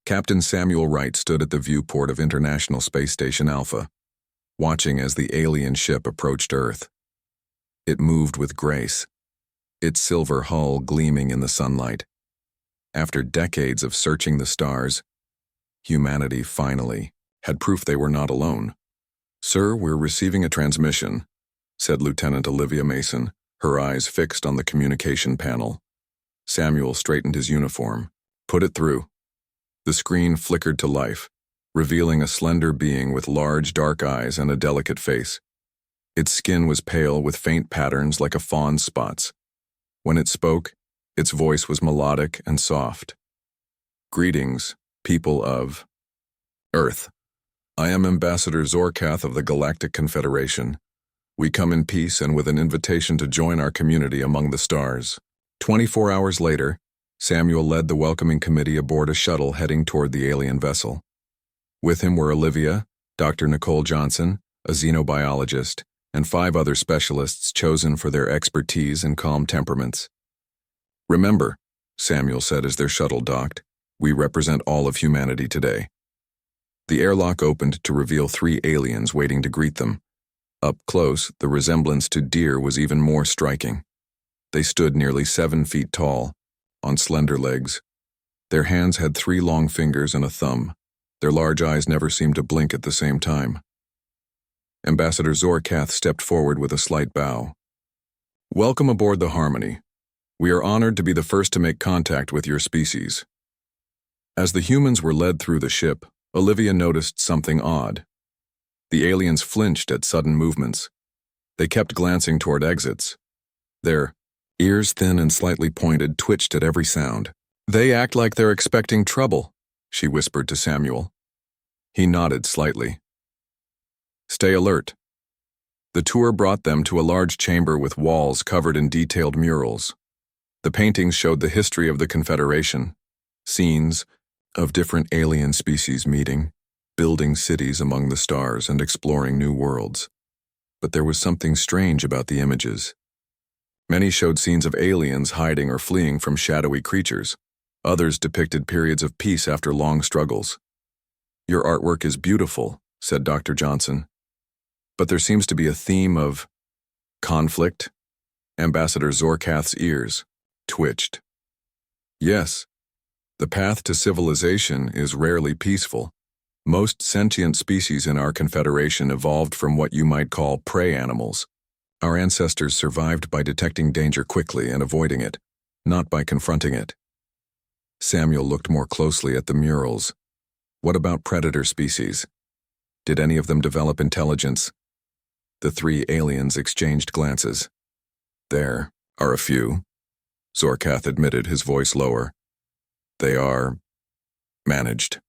Captain Samuel Wright stood at the viewport of International Space Station Alpha, watching as the alien ship approached Earth. It moved with grace, its silver hull gleaming in the sunlight. After decades of searching the stars, humanity finally had proof they were not alone. "Sir, we're receiving a transmission," said Lieutenant Olivia Mason, her eyes fixed on the communication panel. Samuel straightened his uniform. "Put it through." The screen flickered to life, revealing a slender being with large dark eyes and a delicate face. Its skin was pale with faint patterns like a fawn's spots. When it spoke, its voice was melodic and soft. "Greetings, people of Earth. I am Ambassador Zorkath of the Galactic Confederation. We come in peace and with an invitation to join our community among the stars." 24 hours later, Samuel led the welcoming committee aboard a shuttle heading toward the alien vessel. With him were Olivia, Dr. Nicole Johnson, a xenobiologist, and 5 other specialists chosen for their expertise and calm temperaments. "Remember," Samuel said as their shuttle docked, "we represent all of humanity today." The airlock opened to reveal 3 aliens waiting to greet them. Up close, the resemblance to deer was even more striking. They stood nearly 7 feet tall, on slender legs. Their hands had 3 long fingers and a thumb. Their large eyes never seemed to blink at the same time. Ambassador Zorkath stepped forward with a slight bow. "Welcome aboard the Harmony. We are honored to be the first to make contact with your species." As the humans were led through the ship, Olivia noticed something odd. The aliens flinched at sudden movements. They kept glancing toward exits. Their ears, thin and slightly pointed, twitched at every sound. "They act like they're expecting trouble," she whispered to Samuel. He nodded slightly. "Stay alert." The tour brought them to a large chamber with walls covered in detailed murals. The paintings showed the history of the Confederation, scenes of different alien species meeting, building cities among the stars and exploring new worlds. But there was something strange about the images. Many showed scenes of aliens hiding or fleeing from shadowy creatures. Others depicted periods of peace after long struggles. "Your artwork is beautiful," said Dr. Johnson. "But there seems to be a theme of conflict." Ambassador Zorkath's ears twitched. "Yes, the path to civilization is rarely peaceful. Most sentient species in our confederation evolved from what you might call prey animals. Our ancestors survived by detecting danger quickly and avoiding it, not by confronting it." Samuel looked more closely at the murals. "What about predator species? Did any of them develop intelligence?" The 3 aliens exchanged glances. "There are a few," Zorkath admitted, his voice lower. "They are managed."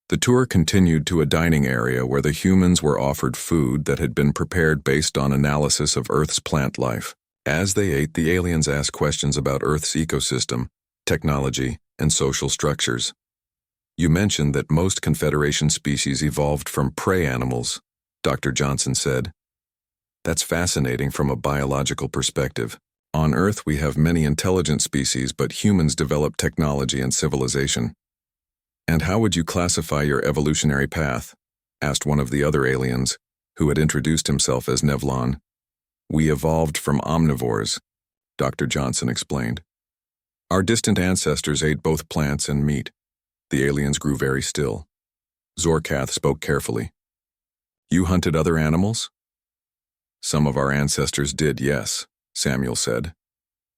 The tour continued to a dining area where the humans were offered food that had been prepared based on analysis of Earth's plant life. As they ate, the aliens asked questions about Earth's ecosystem, technology, and social structures. "You mentioned that most Confederation species evolved from prey animals," Dr. Johnson said. "That's fascinating from a biological perspective. On Earth, we have many intelligent species, but humans develop technology and civilization." "And how would you classify your evolutionary path?" asked one of the other aliens, who had introduced himself as Nevlon. "We evolved from omnivores," Dr. Johnson explained. "Our distant ancestors ate both plants and meat." The aliens grew very still. Zorkath spoke carefully. "You hunted other animals?" "Some of our ancestors did, yes," Samuel said.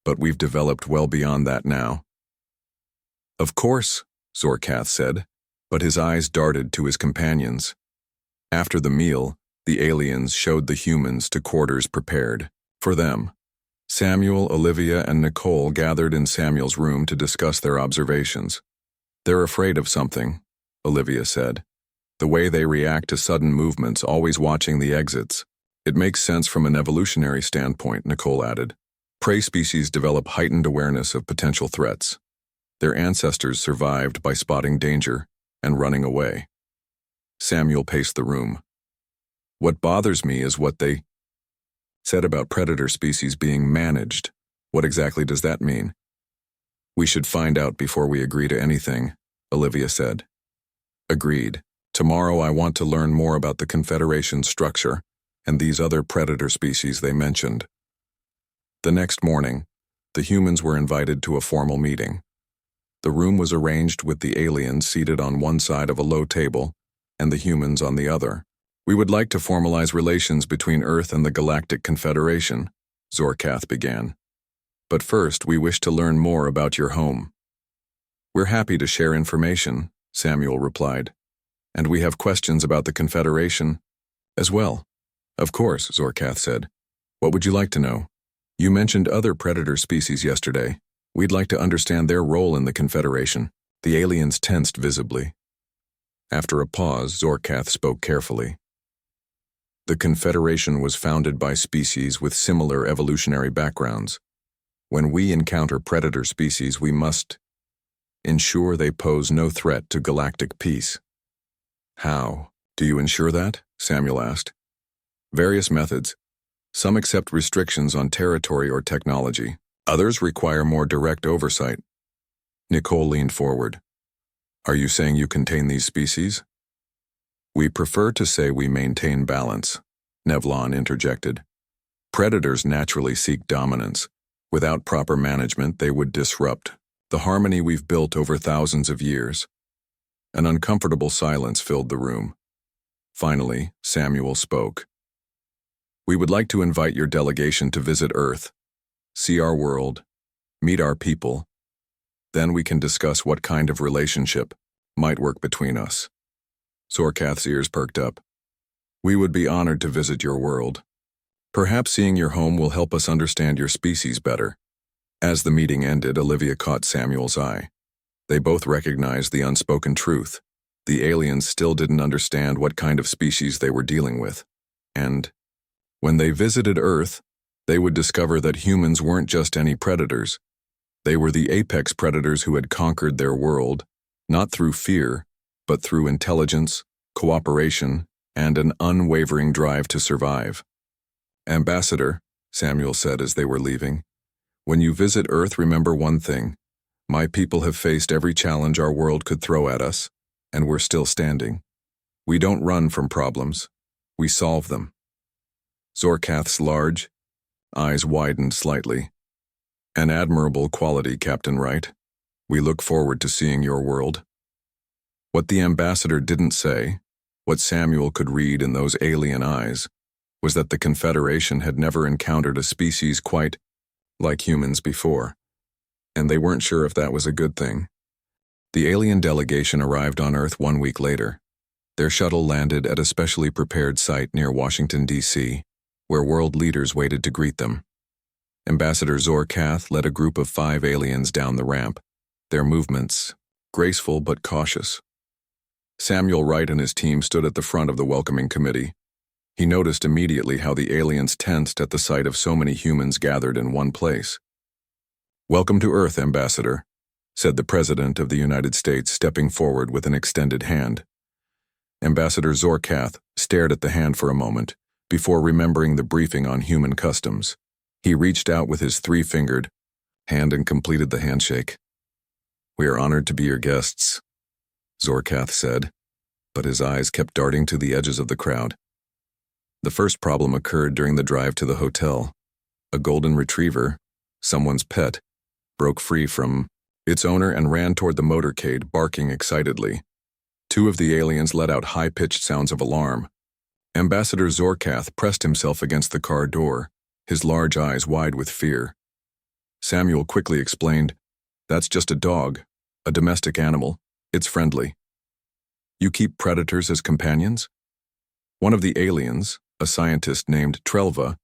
"But we've developed well beyond that now." "Of course," Zorkath said, but his eyes darted to his companions. After the meal, the aliens showed the humans to quarters prepared for them. Samuel, Olivia, and Nicole gathered in Samuel's room to discuss their observations. "They're afraid of something," Olivia said. "The way they react to sudden movements, always watching the exits. It makes sense from an evolutionary standpoint," Nicole added. "Prey species develop heightened awareness of potential threats. Their ancestors survived by spotting danger and running away." Samuel paced the room. "What bothers me is what they said about predator species being managed. What exactly does that mean?" "We should find out before we agree to anything," Olivia said. Agreed. Tomorrow I want to learn more about the Confederation's structure and these other predator species they mentioned. The next morning, the humans were invited to a formal meeting. The room was arranged with the aliens seated on one side of a low table and the humans on the other. We would like to formalize relations between Earth and the Galactic Confederation, Zorkath began. But first, we wish to learn more about your home. We're happy to share information, Samuel replied. And we have questions about the Confederation as well. Of course, Zorkath said. What would you like to know? You mentioned other predator species yesterday. We'd like to understand their role in the Confederation. The aliens tensed visibly. After a pause, Zorkath spoke carefully. The Confederation was founded by species with similar evolutionary backgrounds. When we encounter predator species, we must ensure they pose no threat to galactic peace. How do you ensure that? Samuel asked. Various methods. Some accept restrictions on territory or technology. Others require more direct oversight. Nicole leaned forward. Are you saying you contain these species? We prefer to say we maintain balance, Nevlon interjected. Predators naturally seek dominance. Without proper management, they would disrupt the harmony we've built over thousands of years. An uncomfortable silence filled the room. Finally, Samuel spoke. We would like to invite your delegation to visit Earth, see our world, meet our people. Then we can discuss what kind of relationship might work between us. Zorkath's ears perked up. We would be honored to visit your world. Perhaps seeing your home will help us understand your species better. As the meeting ended, Olivia caught Samuel's eye. They both recognized the unspoken truth. The aliens still didn't understand what kind of species they were dealing with. And when they visited Earth, they would discover that humans weren't just any predators. They were the apex predators who had conquered their world, not through fear, but through intelligence, cooperation, and an unwavering drive to survive. Ambassador, Samuel said as they were leaving, when you visit Earth, remember one thing. My people have faced every challenge our world could throw at us, and we're still standing. We don't run from problems. We solve them. Zorkath's large eyes widened slightly. An admirable quality, Captain Wright. We look forward to seeing your world. What the ambassador didn't say, what Samuel could read in those alien eyes, was that the Confederation had never encountered a species quite like humans before, and they weren't sure if that was a good thing. The alien delegation arrived on Earth 1 week later. Their shuttle landed at a specially prepared site near Washington, D.C., where world leaders waited to greet them. Ambassador Zorkath led a group of 5 aliens down the ramp, their movements graceful but cautious. Samuel Wright and his team stood at the front of the welcoming committee. He noticed immediately how the aliens tensed at the sight of so many humans gathered in one place. Welcome to Earth, Ambassador, said the President of the United States, stepping forward with an extended hand. Ambassador Zorkath stared at the hand for a moment, before remembering the briefing on human customs. He reached out with his 3-fingered hand and completed the handshake. We are honored to be your guests, Zorkath said, but his eyes kept darting to the edges of the crowd. The first problem occurred during the drive to the hotel. A golden retriever, someone's pet, broke free from its owner and ran toward the motorcade, barking excitedly. 2 of the aliens let out high-pitched sounds of alarm. Ambassador Zorkath pressed himself against the car door, his large eyes wide with fear. Samuel quickly explained, "That's just a dog, a domestic animal. It's friendly." "You keep predators as companions?" One of the aliens, a scientist named Trelva,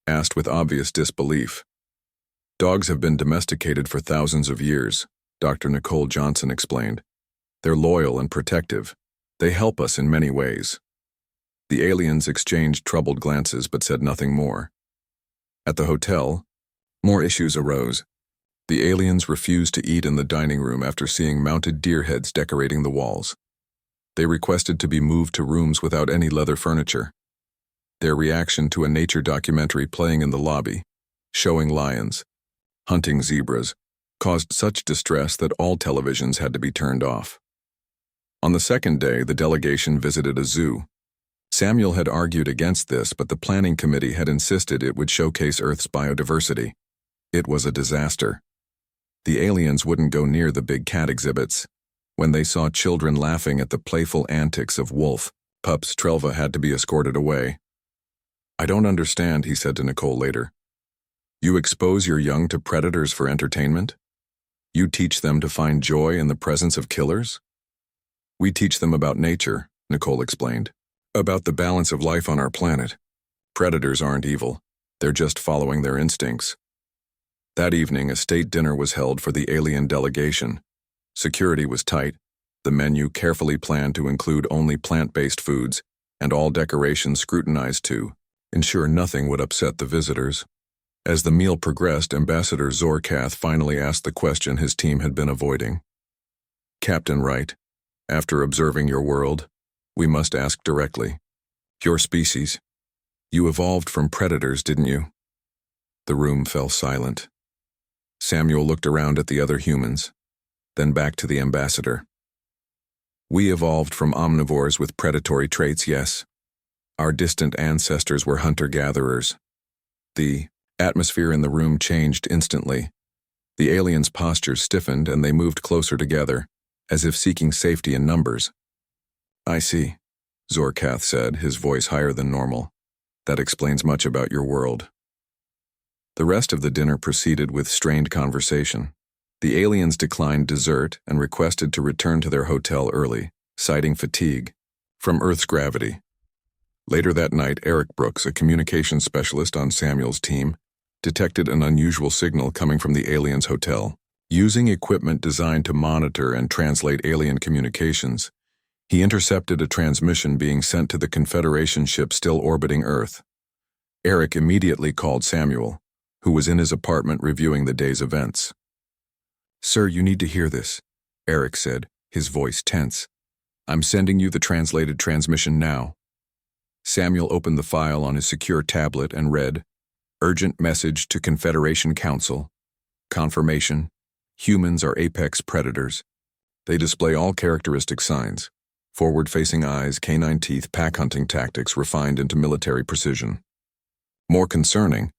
asked with obvious disbelief. "Dogs have been domesticated for thousands of years," Dr. Nicole Johnson explained. "They're loyal and protective. They help us in many ways." The aliens exchanged troubled glances but said nothing more. At the hotel, more issues arose. The aliens refused to eat in the dining room after seeing mounted deer heads decorating the walls. They requested to be moved to rooms without any leather furniture. Their reaction to a nature documentary playing in the lobby, showing lions, hunting zebras, caused such distress that all televisions had to be turned off. On the second day, the delegation visited a zoo. Samuel had argued against this, but the planning committee had insisted it would showcase Earth's biodiversity. It was a disaster. The aliens wouldn't go near the big cat exhibits. When they saw children laughing at the playful antics of wolf, pups, Trelva had to be escorted away. "I don't understand," he said to Nicole later. "You expose your young to predators for entertainment? You teach them to find joy in the presence of killers?" "We teach them about nature," Nicole explained. "About the balance of life on our planet. Predators aren't evil. They're just following their instincts." That evening, a state dinner was held for the alien delegation. Security was tight, the menu carefully planned to include only plant-based foods, and all decorations scrutinized to ensure nothing would upset the visitors. As the meal progressed, Ambassador Zorkath finally asked the question his team had been avoiding. "Captain Wright, after observing your world, we must ask directly. Your species, you evolved from predators, didn't you?" The room fell silent. Samuel looked around at the other humans, then back to the ambassador. "We evolved from omnivores with predatory traits, yes. Our distant ancestors were hunter-gatherers." The atmosphere in the room changed instantly. The aliens' postures stiffened and they moved closer together, as if seeking safety in numbers. "I see," Zorkath said, his voice higher than normal. "That explains much about your world." The rest of the dinner proceeded with strained conversation. The aliens declined dessert and requested to return to their hotel early, citing fatigue from Earth's gravity. Later that night, Eric Brooks, a communications specialist on Samuel's team, detected an unusual signal coming from the aliens' hotel. Using equipment designed to monitor and translate alien communications, he intercepted a transmission being sent to the Confederation ship still orbiting Earth. Eric immediately called Samuel, who was in his apartment reviewing the day's events. "Sir, you need to hear this," Eric said, his voice tense. "I'm sending you the translated transmission now." Samuel opened the file on his secure tablet and read, "Urgent message to Confederation Council. Confirmation. Humans are apex predators. They display all characteristic signs. Forward-facing eyes, canine teeth, pack-hunting tactics refined into military precision. More concerning,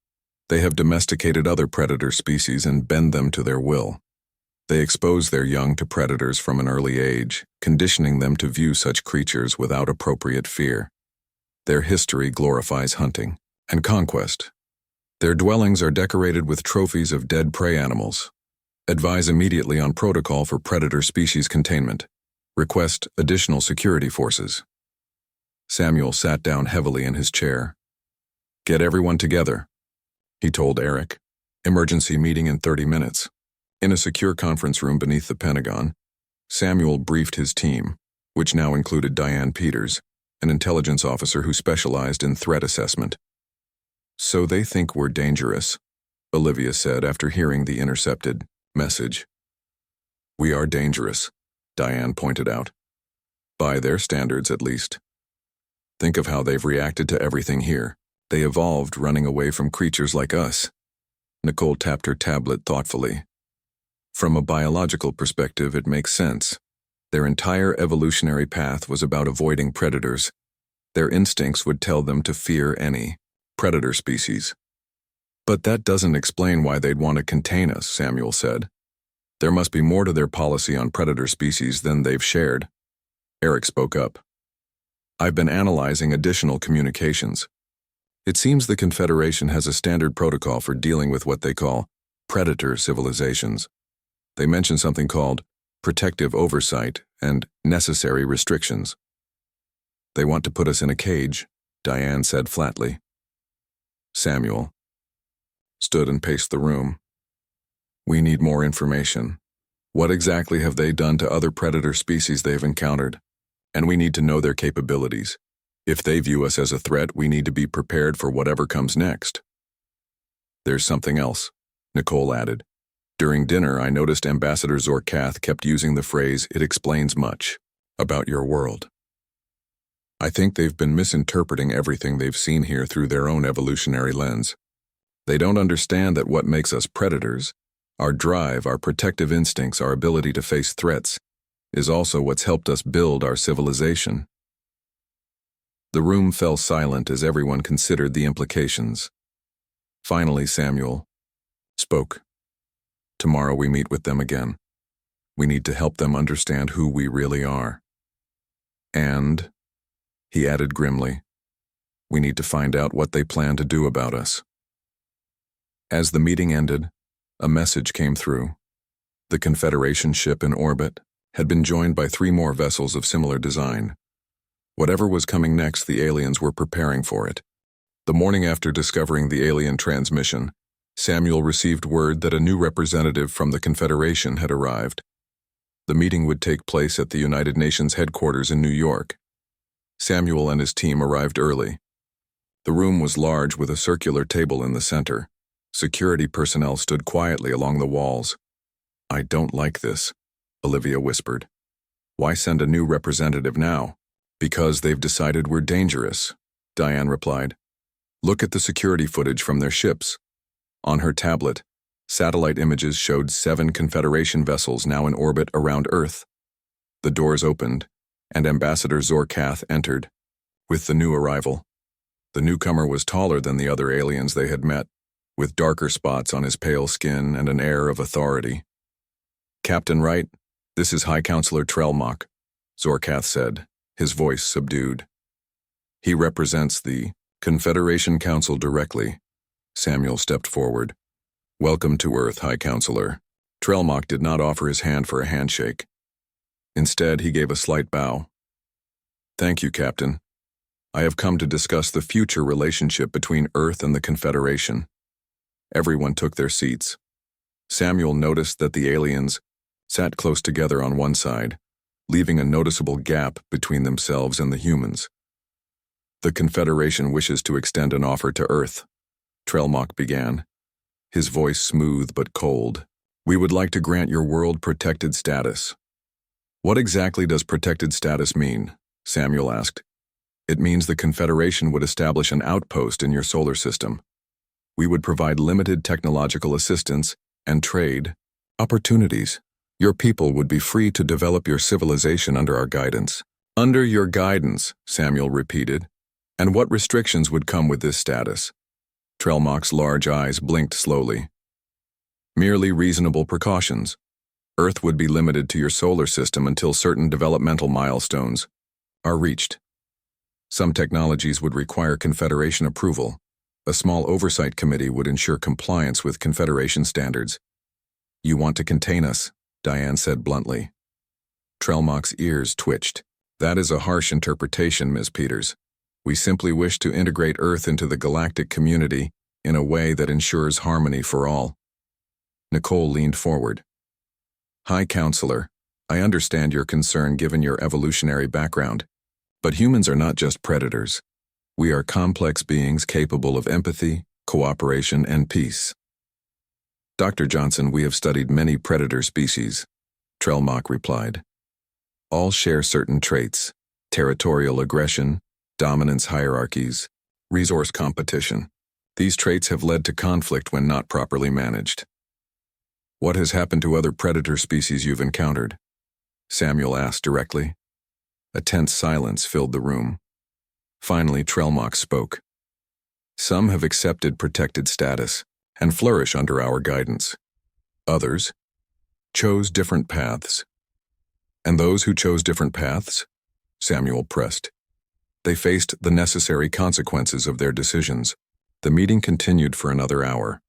they have domesticated other predator species and bend them to their will. They expose their young to predators from an early age, conditioning them to view such creatures without appropriate fear. Their history glorifies hunting and conquest. Their dwellings are decorated with trophies of dead prey animals. Advise immediately on protocol for predator species containment. Request additional security forces." Samuel sat down heavily in his chair. "Get everyone together," he told Eric. "Emergency meeting in 30 minutes. In a secure conference room beneath the Pentagon, Samuel briefed his team, which now included Diane Peters, an intelligence officer who specialized in threat assessment. "So they think we're dangerous," Olivia said after hearing the intercepted message. "We are dangerous," Diane pointed out. "By their standards, at least. Think of how they've reacted to everything here. They evolved running away from creatures like us." Nicole tapped her tablet thoughtfully. "From a biological perspective, it makes sense. Their entire evolutionary path was about avoiding predators. Their instincts would tell them to fear any predator species. But that doesn't explain why they'd want to contain us," Samuel said. "There must be more to their policy on predator species than they've shared." Eric spoke up. "I've been analyzing additional communications. It seems the Confederation has a standard protocol for dealing with what they call predator civilizations. They mention something called protective oversight and necessary restrictions. They want to put us in a cage," Diane said flatly. Samuel stood and paced the room. "We need more information. What exactly have they done to other predator species they've encountered? And we need to know their capabilities. If they view us as a threat, we need to be prepared for whatever comes next." "There's something else," Nicole added. "During dinner, I noticed Ambassador Zorkath kept using the phrase, 'It explains much about your world.' I think they've been misinterpreting everything they've seen here through their own evolutionary lens. They don't understand that what makes us predators, our drive, our protective instincts, our ability to face threats, is also what's helped us build our civilization. The room fell silent as everyone considered the implications. Finally, Samuel spoke. Tomorrow we meet with them again. We need to help them understand who we really are. And, he added grimly, we need to find out what they plan to do about us. As the meeting ended, a message came through. The Confederation ship in orbit had been joined by 3 more vessels of similar design. Whatever was coming next, the aliens were preparing for it. The morning after discovering the alien transmission, Samuel received word that a new representative from the Confederation had arrived. The meeting would take place at the United Nations headquarters in New York. Samuel and his team arrived early. The room was large with a circular table in the center. Security personnel stood quietly along the walls. I don't like this, Olivia whispered. Why send a new representative now? Because they've decided we're dangerous, Diane replied. Look at the security footage from their ships. On her tablet, satellite images showed 7 Confederation vessels now in orbit around Earth. The doors opened, and Ambassador Zorkath entered. With the new arrival, the newcomer was taller than the other aliens they had met, with darker spots on his pale skin and an air of authority. Captain Wright, this is High Counselor Trelmock, Zorkath said, his voice subdued. He represents the Confederation Council directly. Samuel stepped forward. Welcome to Earth, High Counselor. Trelmock did not offer his hand for a handshake. Instead, he gave a slight bow. Thank you, Captain. I have come to discuss the future relationship between Earth and the Confederation. Everyone took their seats. Samuel noticed that the aliens sat close together on one side, leaving a noticeable gap between themselves and the humans. The Confederation wishes to extend an offer to Earth, Trelmock began, his voice smooth but cold. We would like to grant your world protected status. What exactly does protected status mean? Samuel asked. It means the Confederation would establish an outpost in your solar system. We would provide limited technological assistance and trade opportunities. Your people would be free to develop your civilization under our guidance. Under your guidance, Samuel repeated. And what restrictions would come with this status? Trelmock's large eyes blinked slowly. Merely reasonable precautions. Earth would be limited to your solar system until certain developmental milestones are reached. Some technologies would require Confederation approval. A small oversight committee would ensure compliance with Confederation standards. You want to contain us, Diane said bluntly. Trelmock's ears twitched. That is a harsh interpretation, Ms. Peters. We simply wish to integrate Earth into the galactic community in a way that ensures harmony for all. Nicole leaned forward. High Counselor, I understand your concern given your evolutionary background, but humans are not just predators. We are complex beings capable of empathy, cooperation, and peace. Dr. Johnson, we have studied many predator species, Trelmock replied. All share certain traits: territorial aggression, dominance hierarchies, resource competition. These traits have led to conflict when not properly managed. What has happened to other predator species you've encountered? Samuel asked directly. A tense silence filled the room. Finally, Trelmock spoke. Some have accepted protected status and flourish under our guidance. Others chose different paths. And those who chose different paths? Samuel pressed. They faced the necessary consequences of their decisions. The meeting continued for another hour,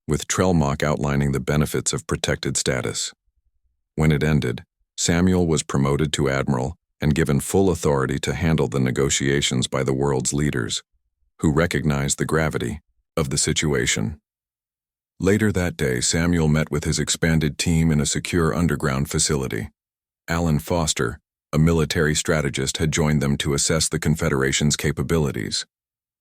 with Trelmock outlining the benefits of protected status. When it ended, Samuel was promoted to admiral and given full authority to handle the negotiations by the world's leaders, who recognized the gravity of the situation. Later that day, Samuel met with his expanded team in a secure underground facility. Alan Foster, a military strategist, had joined them to assess the Confederation's capabilities.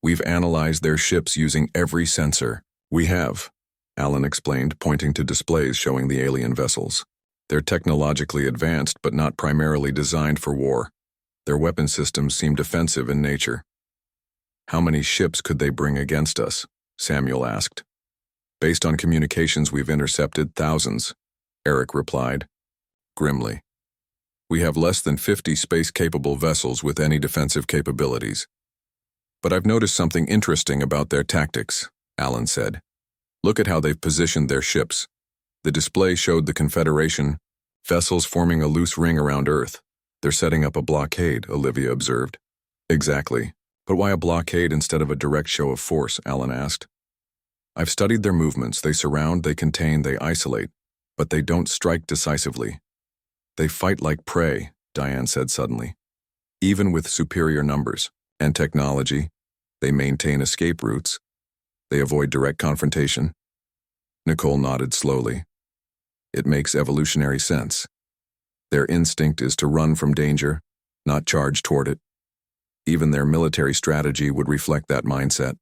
We've analyzed their ships using every sensor we have, Alan explained, pointing to displays showing the alien vessels. They're technologically advanced but not primarily designed for war. Their weapon systems seem defensive in nature. How many ships could they bring against us? Samuel asked. Based on communications we've intercepted, thousands, Eric replied, grimly. We have less than 50 space-capable vessels with any defensive capabilities. But I've noticed something interesting about their tactics, Alan said. Look at how they've positioned their ships. The display showed the Confederation vessels forming a loose ring around Earth. They're setting up a blockade, Olivia observed. Exactly. But why a blockade instead of a direct show of force, Alan asked. I've studied their movements. They surround, they contain, they isolate, but they don't strike decisively. They fight like prey, Diane said suddenly. Even with superior numbers and technology, they maintain escape routes. They avoid direct confrontation. Nicole nodded slowly. It makes evolutionary sense. Their instinct is to run from danger, not charge toward it. Even their military strategy would reflect that mindset.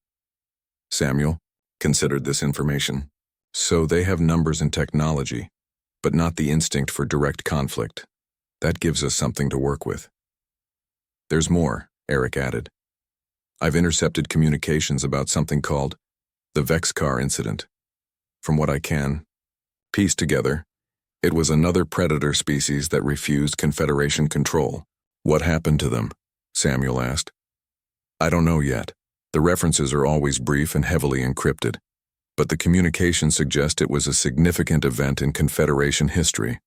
Samuel considered this information. So they have numbers and technology, but not the instinct for direct conflict. That gives us something to work with. There's more, Eric added. I've intercepted communications about something called the Vexcar incident. From what I can piece together, it was another predator species that refused Confederation control. What happened to them? Samuel asked. I don't know yet. The references are always brief and heavily encrypted, but the communications suggest it was a significant event in Confederation history.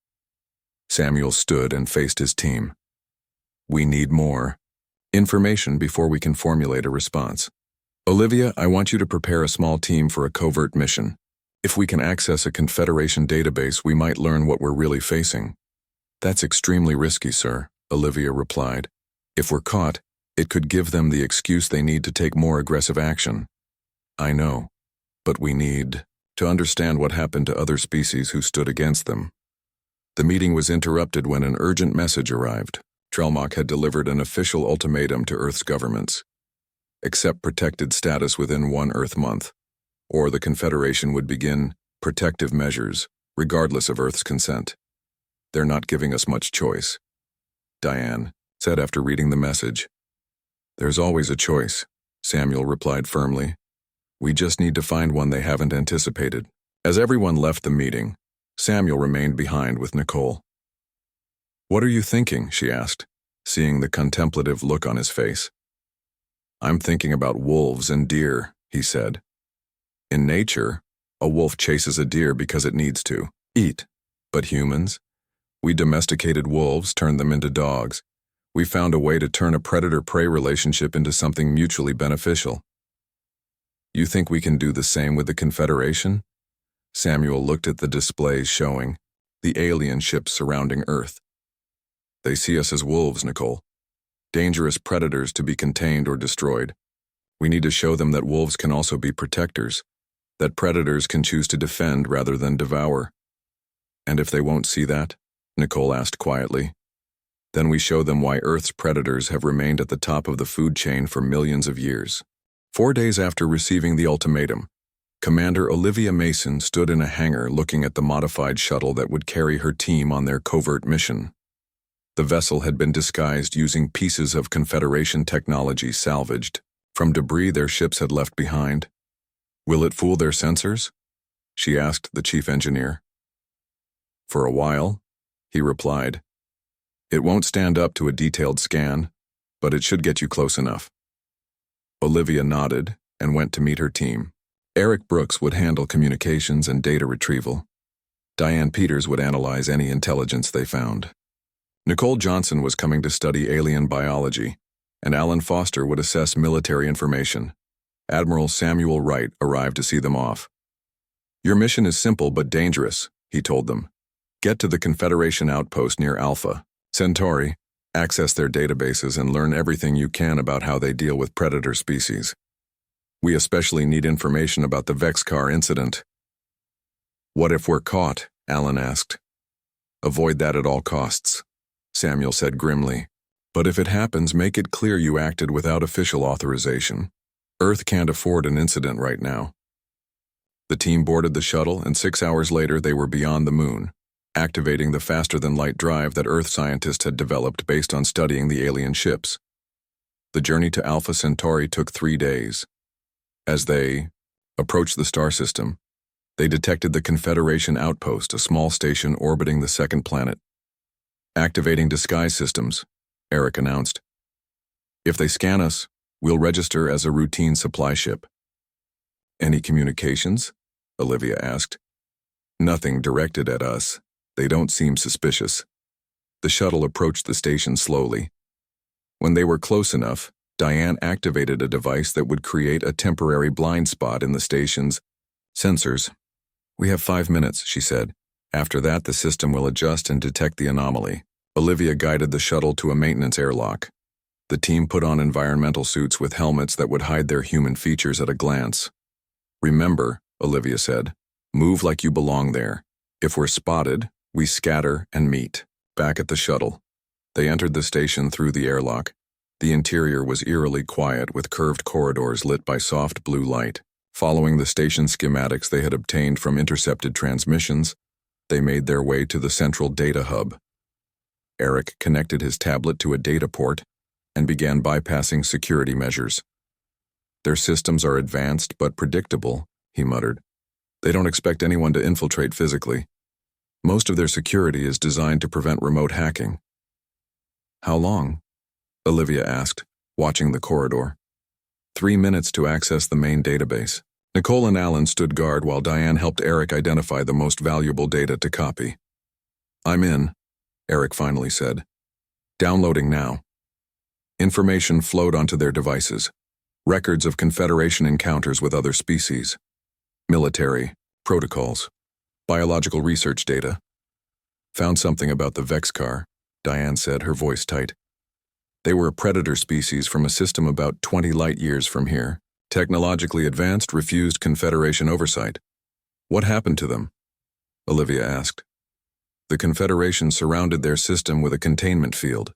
Samuel stood and faced his team. We need more information before we can formulate a response. Olivia, I want you to prepare a small team for a covert mission. If we can access a Confederation database, we might learn what we're really facing. That's extremely risky, sir, Olivia replied. If we're caught, it could give them the excuse they need to take more aggressive action. I know, but we need to understand what happened to other species who stood against them. The meeting was interrupted when an urgent message arrived. Trelmach had delivered an official ultimatum to Earth's governments. Accept protected status within 1 Earth month, or the Confederation would begin protective measures, regardless of Earth's consent. They're not giving us much choice, Diane said after reading the message. There's always a choice, Samuel replied firmly. We just need to find one they haven't anticipated. As everyone left the meeting, Samuel remained behind with Nicole. What are you thinking? She asked, seeing the contemplative look on his face. I'm thinking about wolves and deer, he said. In nature, a wolf chases a deer because it needs to eat. But humans? We domesticated wolves, turned them into dogs. We found a way to turn a predator-prey relationship into something mutually beneficial. You think we can do the same with the Confederation? Samuel looked at the displays showing the alien ships surrounding Earth. They see us as wolves, Nicole. Dangerous predators to be contained or destroyed. We need to show them that wolves can also be protectors, that predators can choose to defend rather than devour. And if they won't see that, Nicole asked quietly, then we show them why Earth's predators have remained at the top of the food chain for millions of years. 4 days after receiving the ultimatum, Commander Olivia Mason stood in a hangar looking at the modified shuttle that would carry her team on their covert mission. The vessel had been disguised using pieces of Confederation technology salvaged from debris their ships had left behind. Will it fool their sensors? She asked the chief engineer. For a while, he replied. It won't stand up to a detailed scan, but it should get you close enough. Olivia nodded and went to meet her team. Eric Brooks would handle communications and data retrieval. Diane Peters would analyze any intelligence they found. Nicole Johnson was coming to study alien biology, and Alan Foster would assess military information. Admiral Samuel Wright arrived to see them off. Your mission is simple but dangerous, he told them. Get to the Confederation outpost near Alpha Centauri, access their databases and learn everything you can about how they deal with predator species. We especially need information about the Vexcar incident. What if we're caught? Alan asked. Avoid that at all costs, Samuel said grimly. But if it happens, make it clear you acted without official authorization. Earth can't afford an incident right now. The team boarded the shuttle, and 6 hours later they were beyond the moon, activating the faster-than-light drive that Earth scientists had developed based on studying the alien ships. The journey to Alpha Centauri took 3 days. As they approached the star system, they detected the Confederation outpost, a small station orbiting the second planet. Activating disguise systems, Eric announced. If they scan us, we'll register as a routine supply ship. Any communications? Olivia asked. Nothing directed at us. They don't seem suspicious. The shuttle approached the station slowly. When they were close enough, Diane activated a device that would create a temporary blind spot in the station's sensors. We have 5 minutes, she said. After that, the system will adjust and detect the anomaly. Olivia guided the shuttle to a maintenance airlock. The team put on environmental suits with helmets that would hide their human features at a glance. Remember, Olivia said, move like you belong there. If we're spotted, we scatter and meet. Back at the shuttle, they entered the station through the airlock. The interior was eerily quiet with curved corridors lit by soft blue light. Following the station schematics they had obtained from intercepted transmissions, they made their way to the central data hub. Eric connected his tablet to a data port and began bypassing security measures. Their systems are advanced but predictable, he muttered. They don't expect anyone to infiltrate physically. Most of their security is designed to prevent remote hacking. How long? Olivia asked, watching the corridor. 3 minutes to access the main database. Nicole and Alan stood guard while Diane helped Eric identify the most valuable data to copy. I'm in, Eric finally said. Downloading now. Information flowed onto their devices. Records of Confederation encounters with other species. Military, protocols, biological research data. Found something about the Vexcar, Diane said, her voice tight. They were a predator species from a system about 20 light years from here. Technologically advanced, refused Confederation oversight. What happened to them? Olivia asked. The Confederation surrounded their system with a containment field.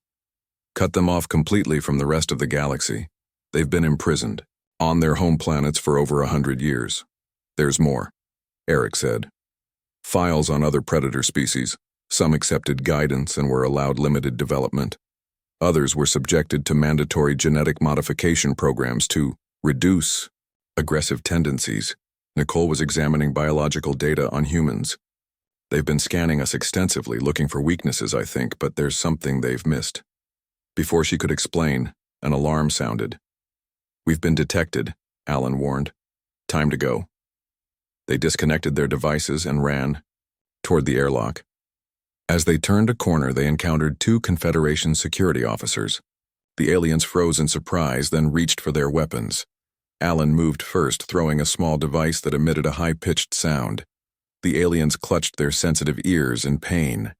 Cut them off completely from the rest of the galaxy. They've been imprisoned, on their home planets for over 100 years. There's more, Eric said. Files on other predator species. Some accepted guidance and were allowed limited development. Others were subjected to mandatory genetic modification programs to reduce aggressive tendencies. Nicole was examining biological data on humans. They've been scanning us extensively, looking for weaknesses, I think, but there's something they've missed. Before she could explain, an alarm sounded. We've been detected, Alan warned. Time to go. They disconnected their devices and ran toward the airlock. As they turned a corner, they encountered 2 Confederation security officers. The aliens froze in surprise, then reached for their weapons. Alan moved first, throwing a small device that emitted a high-pitched sound. The aliens clutched their sensitive ears in pain.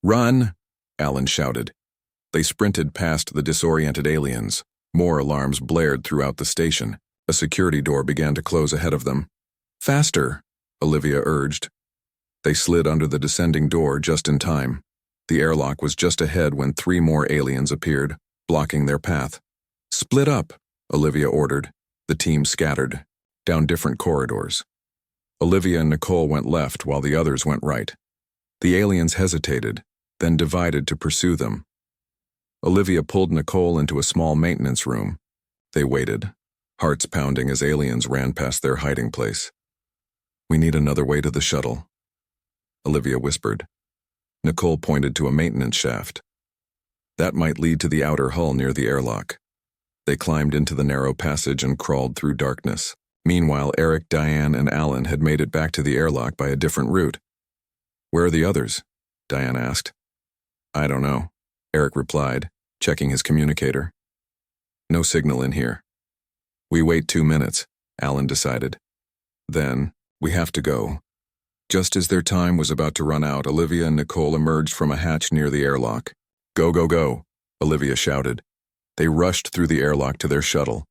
Run! Alan shouted. They sprinted past the disoriented aliens. More alarms blared throughout the station. A security door began to close ahead of them. Faster, Olivia urged. They slid under the descending door just in time. The airlock was just ahead when 3 more aliens appeared, blocking their path. Split up, Olivia ordered. The team scattered, down different corridors. Olivia and Nicole went left while the others went right. The aliens hesitated, then divided to pursue them. Olivia pulled Nicole into a small maintenance room. They waited, hearts pounding as aliens ran past their hiding place. We need another way to the shuttle, Olivia whispered. Nicole pointed to a maintenance shaft. That might lead to the outer hull near the airlock. They climbed into the narrow passage and crawled through darkness. Meanwhile, Eric, Diane, and Alan had made it back to the airlock by a different route. Where are the others? Diane asked. I don't know, Eric replied, checking his communicator. No signal in here. We wait 2 minutes, Alan decided. Then, we have to go. Just as their time was about to run out, Olivia and Nicole emerged from a hatch near the airlock. Go, go, go, Olivia shouted. They rushed through the airlock to their shuttle.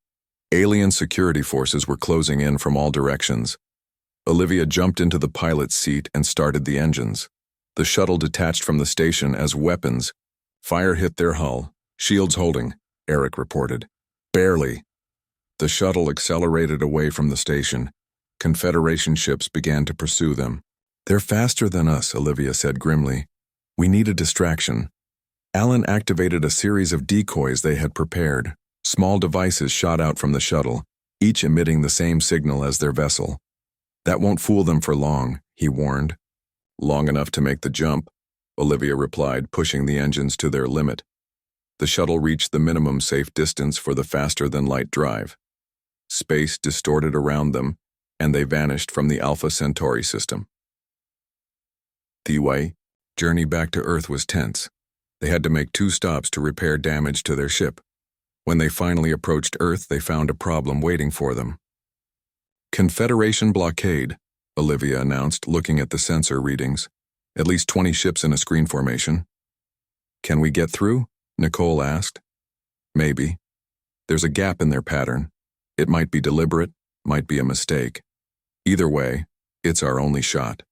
Alien security forces were closing in from all directions. Olivia jumped into the pilot's seat and started the engines. The shuttle detached from the station as weapons. Fire hit their hull. Shields holding, Eric reported. Barely. The shuttle accelerated away from the station. Confederation ships began to pursue them. They're faster than us, Olivia said grimly. We need a distraction. Alan activated a series of decoys they had prepared. Small devices shot out from the shuttle, each emitting the same signal as their vessel. That won't fool them for long, he warned. Long enough to make the jump, Olivia replied, pushing the engines to their limit. The shuttle reached the minimum safe distance for the faster-than-light drive. Space distorted around them, and they vanished from the Alpha Centauri system. The journey back to Earth was tense. They had to make 2 stops to repair damage to their ship. When they finally approached Earth, they found a problem waiting for them. Confederation blockade, Olivia announced, looking at the sensor readings. At least 20 ships in a screen formation. Can we get through? Nicole asked. Maybe. There's a gap in their pattern. It might be deliberate, might be a mistake. Either way, it's our only shot.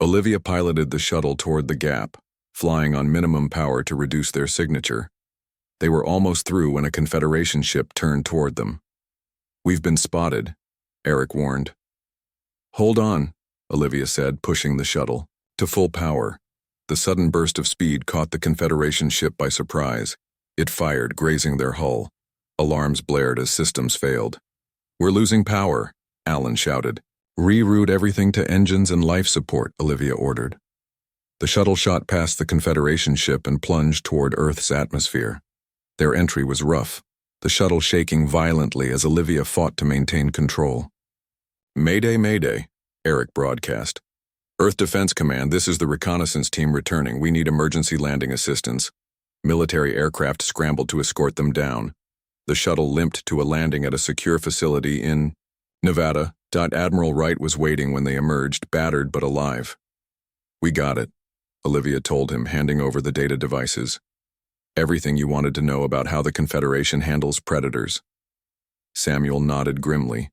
Olivia piloted the shuttle toward the gap, flying on minimum power to reduce their signature. They were almost through when a Confederation ship turned toward them. We've been spotted, Eric warned. Hold on, Olivia said, pushing the shuttle to full power. The sudden burst of speed caught the Confederation ship by surprise. It fired, grazing their hull. Alarms blared as systems failed. We're losing power, Alan shouted. Reroute everything to engines and life support, Olivia ordered. The shuttle shot past the Confederation ship and plunged toward Earth's atmosphere. Their entry was rough, the shuttle shaking violently as Olivia fought to maintain control. Mayday, Mayday, Eric broadcast. Earth Defense Command, this is the reconnaissance team returning. We need emergency landing assistance. Military aircraft scrambled to escort them down. The shuttle limped to a landing at a secure facility in Nevada. Admiral Wright was waiting when they emerged, battered but alive. We got it, Olivia told him, handing over the data devices. Everything you wanted to know about how the Confederation handles predators. Samuel nodded grimly.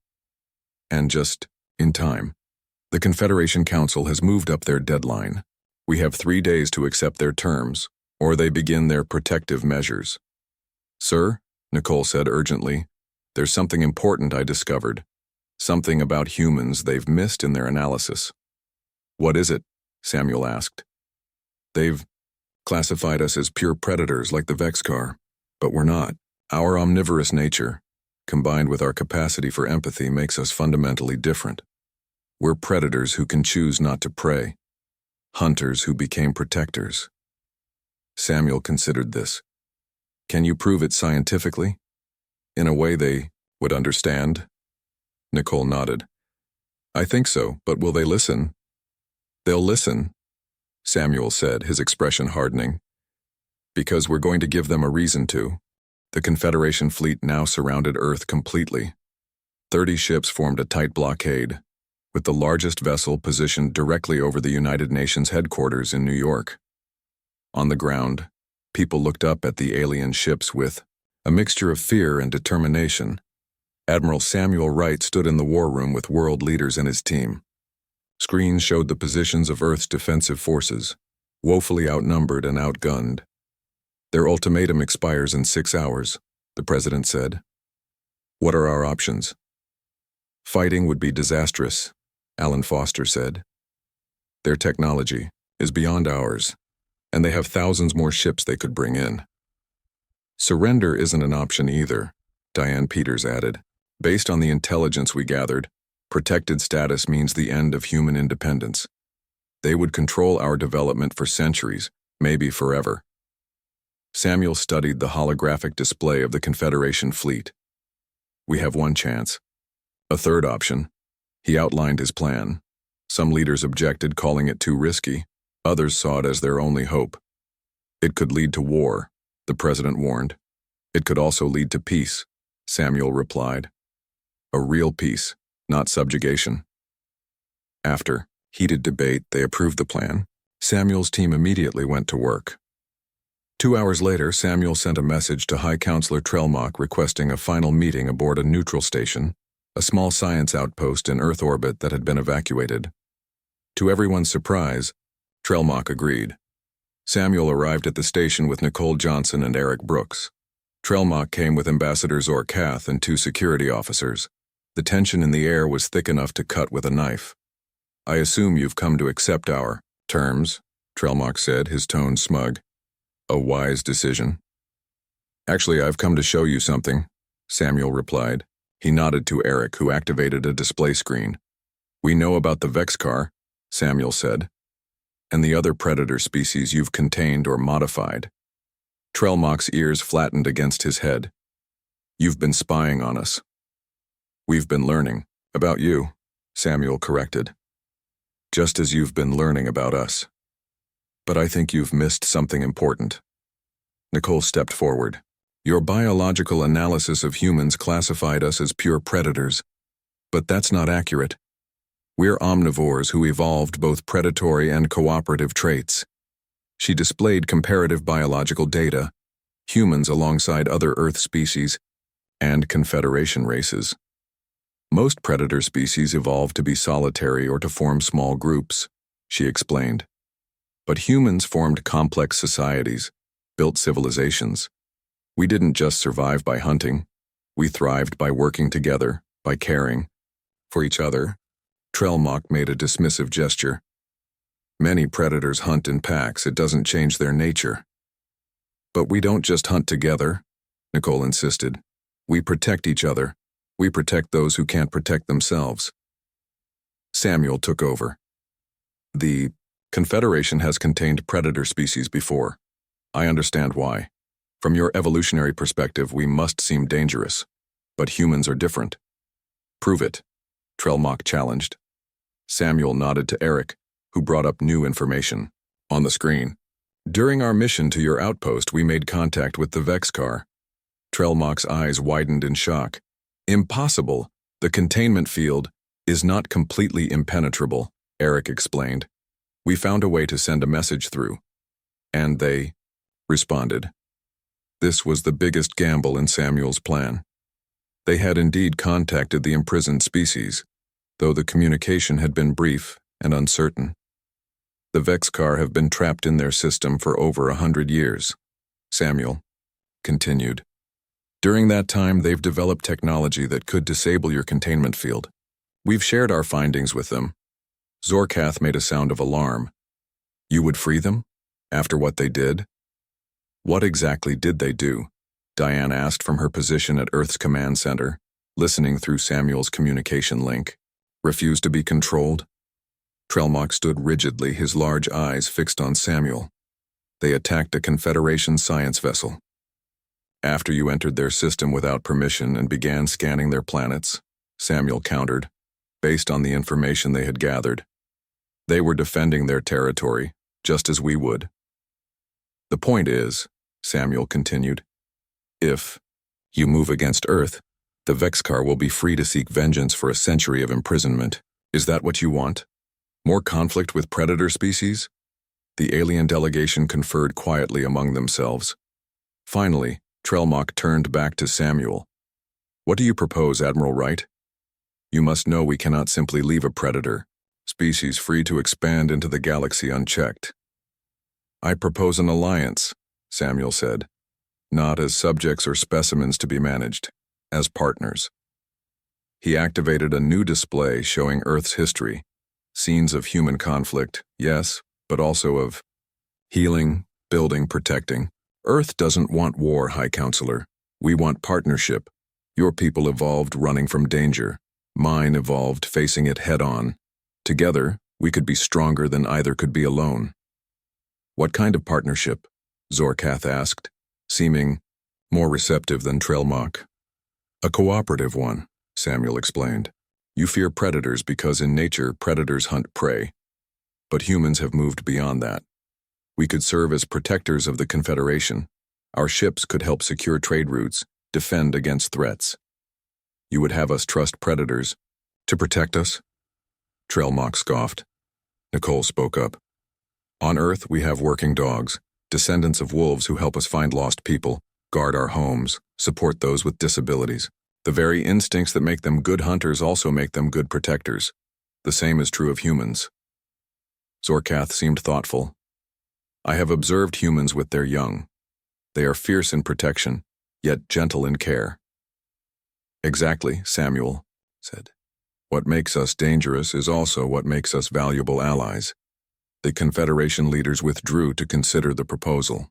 And just in time. The Confederation Council has moved up their deadline. We have 3 days to accept their terms, or they begin their protective measures. Sir, Nicole said urgently, there's something important I discovered. Something about humans they've missed in their analysis. What is it? Samuel asked. They've classified us as pure predators like the Vexcar, but we're not. Our omnivorous nature, combined with our capacity for empathy, makes us fundamentally different. We're predators who can choose not to prey, hunters who became protectors. Samuel considered this. Can you prove it scientifically? In a way they would understand? Nicole nodded. I think so, but will they listen? They'll listen, Samuel said, his expression hardening. Because we're going to give them a reason to. The Confederation fleet now surrounded Earth completely. 30 ships formed a tight blockade, with the largest vessel positioned directly over the United Nations headquarters in New York. On the ground, people looked up at the alien ships with a mixture of fear and determination. Admiral Samuel Wright stood in the war room with world leaders and his team. Screens showed the positions of Earth's defensive forces, woefully outnumbered and outgunned. Their ultimatum expires in 6 hours, the president said. What are our options? Fighting would be disastrous, Alan Foster said. Their technology is beyond ours, and they have thousands more ships they could bring in. Surrender isn't an option either, Diane Peters added. Based on the intelligence we gathered, protected status means the end of human independence. They would control our development for centuries, maybe forever. Samuel studied the holographic display of the Confederation fleet. We have one chance. A third option. He outlined his plan. Some leaders objected, calling it too risky. Others saw it as their only hope. It could lead to war, the president warned. It could also lead to peace, Samuel replied. A real peace, not subjugation. After heated debate, they approved the plan. Samuel's team immediately went to work. 2 hours later, Samuel sent a message to High Counselor Trelmock requesting a final meeting aboard a neutral station, a small science outpost in Earth orbit that had been evacuated. To everyone's surprise, Trelmock agreed. Samuel arrived at the station with Nicole Johnson and Eric Brooks. Trelmock came with Ambassador Zorkath and 2 security officers. The tension in the air was thick enough to cut with a knife. I assume you've come to accept our terms, Trelmock said, his tone smug. A wise decision. Actually, I've come to show you something, Samuel replied. He nodded to Eric, who activated a display screen. We know about the Vexcar, Samuel said. and the other predator species you've contained or modified. Trelmock's ears flattened against his head. You've been spying on us. We've been learning about you, Samuel corrected. Just as you've been learning about us. But I think you've missed something important. Nicole stepped forward. Your biological analysis of humans classified us as pure predators. But that's not accurate. We're omnivores who evolved both predatory and cooperative traits. She displayed comparative biological data, humans alongside other Earth species, and Confederation races. Most predator species evolved to be solitary or to form small groups, she explained. But humans formed complex societies, built civilizations. We didn't just survive by hunting. We thrived by working together, by caring for each other. Trelmock made a dismissive gesture. Many predators hunt in packs. It doesn't change their nature. But we don't just hunt together, Nicole insisted. We protect each other. We protect those who can't protect themselves. Samuel took over. The Confederation has contained predator species before. I understand why. From your evolutionary perspective, we must seem dangerous. But humans are different. Prove it, Trelmock challenged. Samuel nodded to Eric, who brought up new information. On the screen. During our mission to your outpost, we made contact with the Vex car. Trelmock's eyes widened in shock. Impossible. The containment field is not completely impenetrable, Eric explained. We found a way to send a message through. And they responded. This was the biggest gamble in Samuel's plan. They had indeed contacted the imprisoned species, though the communication had been brief and uncertain. The Vex car have been trapped in their system for over 100 years, Samuel continued. During that time, they've developed technology that could disable your containment field. We've shared our findings with them. Zorkath made a sound of alarm. You would free them? After what they did? What exactly did they do? Diane asked from her position at Earth's command center, listening through Samuel's communication link. Refused to be controlled? Trelmock stood rigidly, his large eyes fixed on Samuel. They attacked a Confederation science vessel. After you entered their system without permission and began scanning their planets, Samuel countered, based on the information they had gathered. They were defending their territory, just as we would. The point is, Samuel continued, if you move against Earth, the Vexcar will be free to seek vengeance for a century of imprisonment. Is that what you want? More conflict with predator species? The alien delegation conferred quietly among themselves. Finally, Trelmock turned back to Samuel. What do you propose, Admiral Wright? You must know we cannot simply leave a predator species free to expand into the galaxy unchecked. I propose an alliance, Samuel said, not as subjects or specimens to be managed, as partners. He activated a new display showing Earth's history, scenes of human conflict, yes, but also of healing, building, protecting. Earth doesn't want war, High Counselor. We want partnership. Your people evolved running from danger. Mine evolved facing it head-on. Together, we could be stronger than either could be alone. What kind of partnership? Zorkath asked, seeming more receptive than Trelmock. A cooperative one, Samuel explained. You fear predators because in nature, predators hunt prey. But humans have moved beyond that. We could serve as protectors of the Confederation. Our ships could help secure trade routes, defend against threats. You would have us trust predators to protect us? Trelmock scoffed. Nicole spoke up. On Earth, we have working dogs, descendants of wolves who help us find lost people, guard our homes, support those with disabilities. The very instincts that make them good hunters also make them good protectors. The same is true of humans. Zorkath seemed thoughtful. I have observed humans with their young. They are fierce in protection, yet gentle in care. Exactly, Samuel said. What makes us dangerous is also what makes us valuable allies. The Confederation leaders withdrew to consider the proposal.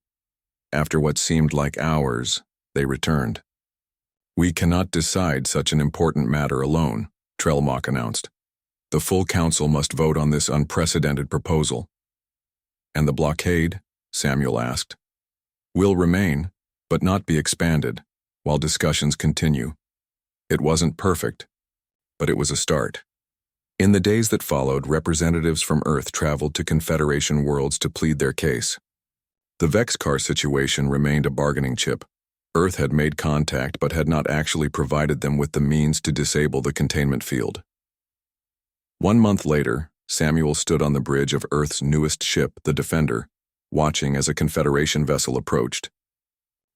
After what seemed like hours, they returned. We cannot decide such an important matter alone, Trelmock announced. The full council must vote on this unprecedented proposal. And the blockade? Samuel asked. Will remain, but not be expanded, while discussions continue. It wasn't perfect, but it was a start. In the days that followed, representatives from Earth traveled to Confederation worlds to plead their case. The Vexcar situation remained a bargaining chip. Earth had made contact but had not actually provided them with the means to disable the containment field. 1 month later, Samuel stood on the bridge of Earth's newest ship, the Defender, watching as a Confederation vessel approached.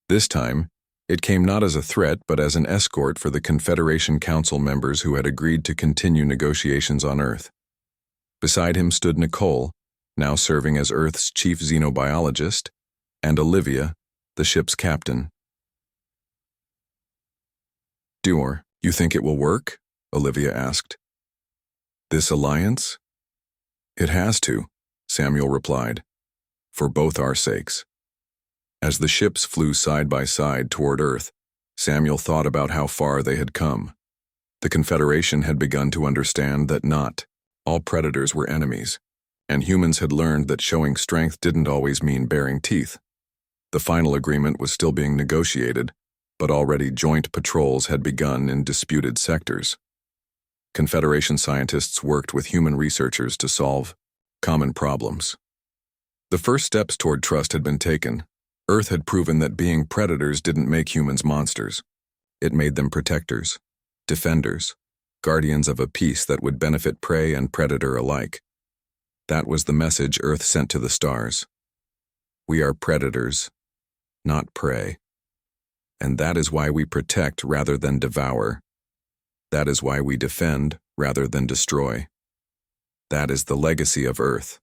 This time, it came not as a threat but as an escort for the Confederation Council members who had agreed to continue negotiations on Earth. Beside him stood Nicole, now serving as Earth's chief xenobiologist, and Olivia, the ship's captain. "Dior, you think it will work?" Olivia asked. "This alliance?" "It has to," Samuel replied, "for both our sakes." As the ships flew side by side toward Earth, Samuel thought about how far they had come. The Confederation had begun to understand that not all predators were enemies, and humans had learned that showing strength didn't always mean baring teeth. The final agreement was still being negotiated, but already joint patrols had begun in disputed sectors. Confederation scientists worked with human researchers to solve common problems. The first steps toward trust had been taken. Earth had proven that being predators didn't make humans monsters. It made them protectors, defenders, guardians of a peace that would benefit prey and predator alike. That was the message Earth sent to the stars. We are predators, not prey. And that is why we protect rather than devour. That is why we defend rather than destroy. That is the legacy of Earth.